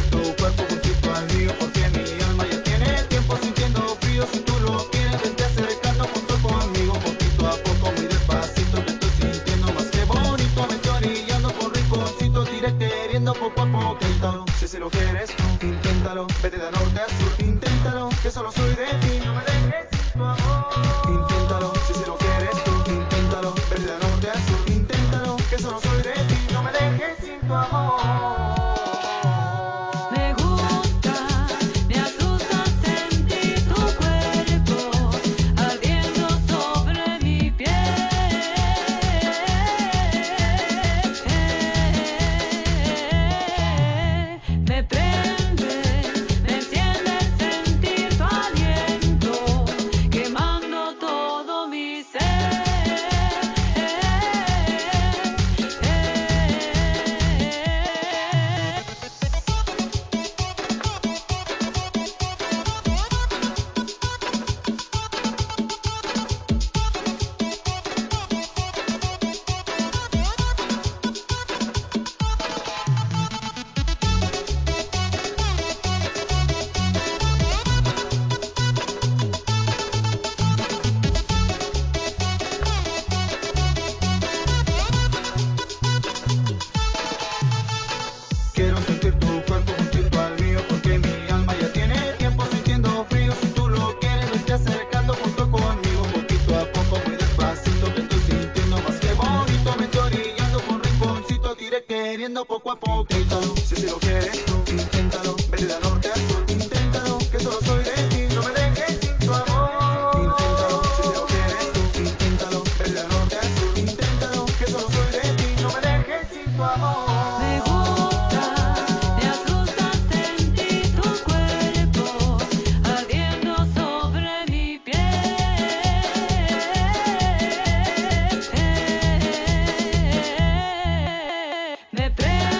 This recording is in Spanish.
sentir tu cuerpo junto al mío, porque mi alma ya tiene tiempo sintiendo frío. Si tú lo quieres, vente acercando junto conmigo, poquito a poco, muy despacito. Te estoy sintiendo más que bonito, me estoy orillando por rinconcitos, te iré queriendo poco a poquito. Si lo quieres, inténtalo, vete de norte a sur, inténtalo, que solo soy de ti, no me dejes sin tu amor. Inténtalo, si lo quieres tú, inténtalo, vete de norte a sur, inténtalo, que solo soy de ti, no me dejes sin tu amor. Me gusta, me asusta sentir tu cuerpo ardiendo sobre mi piel. Me prende, me enciende el sentir tu aliento, quemando todo mi ser. Quiero sentir tu cuerpo junto al mío, porque mi alma ya tiene tiempo sintiendo frío. Si tú lo quieres, vete acercando junto conmigo, poquito a poco, muy despacito. Te estoy sintiendo más que bonito, me estoy orillando por rinconcitos, te iré queriendo poco a poquito. Si lo quieres tú, inténtalo, vete de norte a sur, inténtalo, que solo soy de ti, no me dejes sin tu amor. Inténtalo, si lo quieres tú, inténtalo, vete de norte a sur, inténtalo, que solo soy de ti, no me dejes sin tu amor. Me gusta, me asusta sentir tu cuerpo ardiendo sobre mi piel. Me prende.